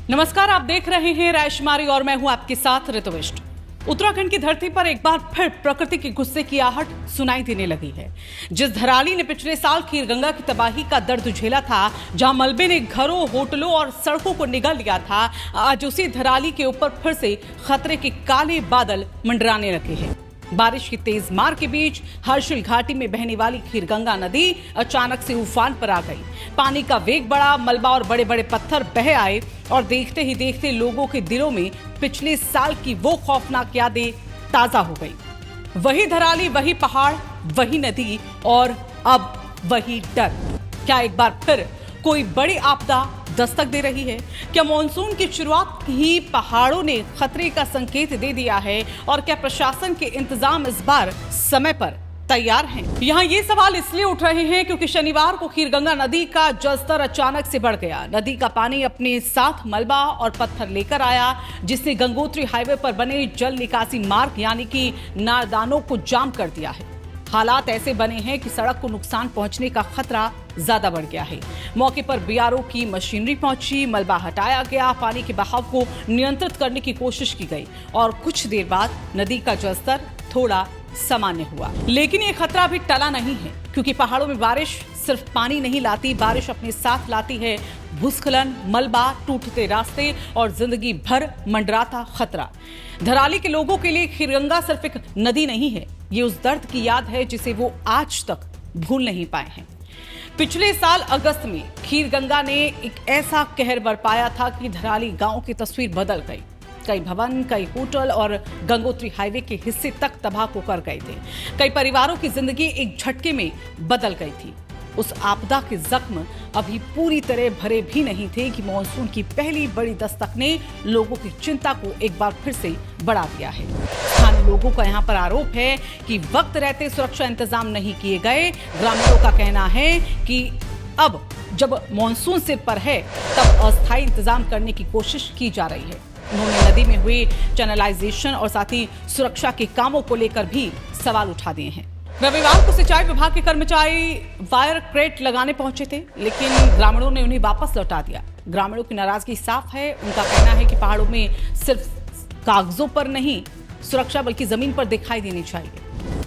नमस्कार, आप देख रहे हैं रायशुमारी और मैं हूं आपके साथ ऋतुविष्ट। उत्तराखंड की धरती पर एक बार फिर प्रकृति के गुस्से की आहट सुनाई देने लगी है। जिस धराली ने पिछले साल खीरगंगा की तबाही का दर्द झेला था, जहां मलबे ने घरों, होटलों और सड़कों को निगल लिया था, आज उसी धराली के ऊपर फिर से खतरे के काले बादल मंडराने लगे हैं। बारिश की तेज मार के बीच हर्षिल घाटी में बहने वाली खीरगंगा नदी अचानक से उफान पर आ गई। पानी का वेग बढ़ा, मलबा और बड़े बड़े पत्थर बह आए और देखते ही देखते लोगों के दिलों में पिछले साल की वो खौफनाक यादें ताजा हो गई। वही धराली, वही पहाड़, वही नदी और अब वही डर। क्या एक बार फिर कोई बड़ी आपदा दस्तक दे रही है? क्या मॉनसून की शुरुआत ही पहाड़ों ने खतरे का संकेत दे दिया है? और क्या प्रशासन के इंतजाम इस बार समय पर तैयार हैं? यहाँ ये सवाल इसलिए उठ रहे हैं क्योंकि शनिवार को खीरगंगा नदी का जलस्तर अचानक से बढ़ गया। नदी का पानी अपने साथ मलबा और पत्थर लेकर आया, जिसने गंगोत्री हाईवे पर बने जल निकासी मार्ग यानी कि नारदानों को जाम कर दिया है। हालात ऐसे बने हैं कि सड़क को नुकसान पहुंचने का खतरा ज्यादा बढ़ गया है। मौके पर बीआरओ की मशीनरी पहुंची, मलबा हटाया गया, पानी के बहाव को नियंत्रित करने की कोशिश की गई और कुछ देर बाद नदी का जलस्तर थोड़ा सामान्य हुआ। लेकिन ये खतरा अभी टला नहीं है, क्योंकि पहाड़ों में बारिश सिर्फ पानी नहीं लाती, बारिश अपने साथ लाती है भूस्खलन, मलबा, टूटते रास्ते और जिंदगी भर मंडराता खतरा। धराली के लोगों के लिए खीरगंगा सिर्फ एक नदी नहीं है, ये उस दर्द की याद है जिसे वो आज तक भूल नहीं पाए हैं। पिछले साल अगस्त में खीरगंगा ने एक ऐसा कहर बरपाया था कि धराली गांव की तस्वीर बदल गई। कई भवन, कई होटल और गंगोत्री हाईवे के हिस्से तक तबाह होकर गए थे। कई परिवारों की जिंदगी एक झटके में बदल गई थी। उस आपदा के जख्म अभी पूरी तरह भरे भी नहीं थे कि मॉनसून की पहली बड़ी दस्तक ने लोगों की चिंता को एक बार फिर से बढ़ा दिया है। स्थानीय लोगों का यहाँ पर आरोप है कि वक्त रहते सुरक्षा इंतजाम नहीं किए गए। ग्रामीणों का कहना है कि अब जब मॉनसून सिर पर है तब अस्थायी इंतजाम करने की कोशिश की जा रही है। उन्होंने नदी में हुए चैनलाइजेशन और साथ ही सुरक्षा के कामों को लेकर भी सवाल उठा दिए हैं। रविवार को सिंचाई विभाग के कर्मचारी वायर क्रेट लगाने पहुंचे थे, लेकिन ग्रामीणों ने उन्हें वापस लौटा दिया। ग्रामीणों की नाराजगी साफ है। उनका कहना है कि पहाड़ों में सिर्फ कागजों पर नहीं सुरक्षा बल्कि जमीन पर दिखाई देनी चाहिए,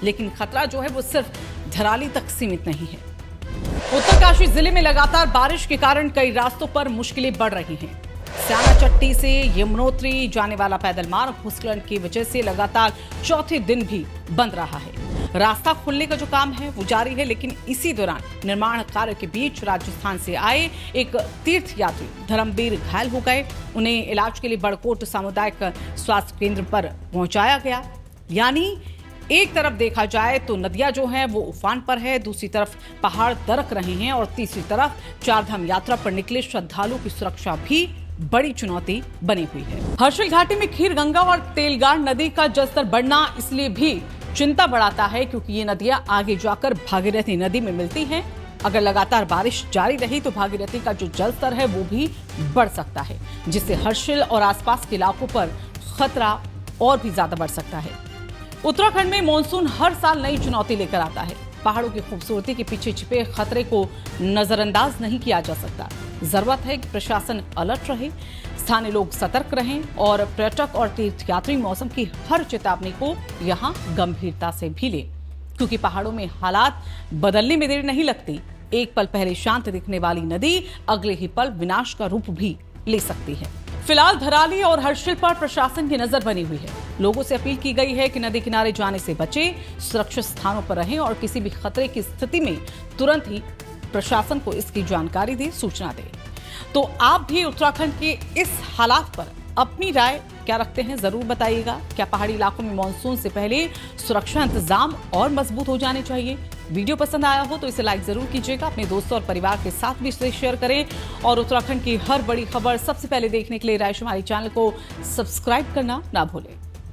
लेकिन खतरा जो है वो सिर्फ धराली तक सीमित नहीं है। उत्तरकाशी जिले में लगातार बारिश के कारण कई रास्तों पर मुश्किलें बढ़ रही हैं। स्याना चट्टी से यमुनोत्री जाने वाला पैदल मार्ग भूस्खलन की वजह से लगातार चौथे दिन भी बंद रहा है। रास्ता खोलने का जो काम है वो जारी है, लेकिन इसी दौरान निर्माण कार्य के बीच राजस्थान से आए एक तीर्थ यात्री धर्मवीर घायल हो गए। उन्हें इलाज के लिए बड़कोट सामुदायिक स्वास्थ्य केंद्र पर पहुंचाया गया। यानी एक तरफ देखा जाए तो नदियां जो हैं वो उफान पर है, दूसरी तरफ पहाड़ दरक रहे हैं और तीसरी तरफ चारधाम यात्रा पर निकले श्रद्धालुओं की सुरक्षा भी बड़ी चुनौती बनी हुई है। हर्षिल घाटी में खीरगंगा और तेलगाड़ नदी का जलस्तर बढ़ना इसलिए भी चिंता बढ़ाता है क्योंकि ये नदियां आगे जाकर भागीरथी नदी में मिलती हैं। अगर लगातार बारिश जारी रही तो भागीरथी का जो जलस्तर है वो भी बढ़ सकता है, जिससे हर्षिल और आसपास के इलाकों पर खतरा और भी ज्यादा बढ़ सकता है। उत्तराखंड में मॉनसून हर साल नई चुनौती लेकर आता है। पहाड़ों की खूबसूरती के पीछे छिपे खतरे को नजरअंदाज नहीं किया जा सकता। जरूरत है कि प्रशासन अलर्ट रहे, स्थानीय लोग सतर्क रहें और पर्यटक और तीर्थयात्री मौसम की हर चेतावनी को यहाँ गंभीरता से भी लें, क्योंकि पहाड़ों में हालात बदलने में देर नहीं लगती। एक पल पहले शांत दिखने वाली नदी अगले ही पल विनाश का रूप भी ले सकती है। फिलहाल धराली और हर्षिल पर प्रशासन की नजर बनी हुई है। लोगों से अपील की गई है कि नदी किनारे जाने से बचें, सुरक्षित स्थानों पर रहें और किसी भी खतरे की स्थिति में तुरंत ही प्रशासन को इसकी जानकारी दें, सूचना दें। तो आप भी उत्तराखंड के इस हालात पर अपनी राय क्या रखते हैं, जरूर बताइएगा। क्या पहाड़ी इलाकों में मॉनसून से पहले सुरक्षा इंतजाम और मजबूत हो जाने चाहिए? वीडियो पसंद आया हो तो इसे लाइक जरूर कीजिएगा, अपने दोस्तों और परिवार के साथ भी इसे शेयर करें और उत्तराखंड की हर बड़ी खबर सबसे पहले देखने के लिए रायशुमारी चैनल को सब्सक्राइब करना ना भूलें।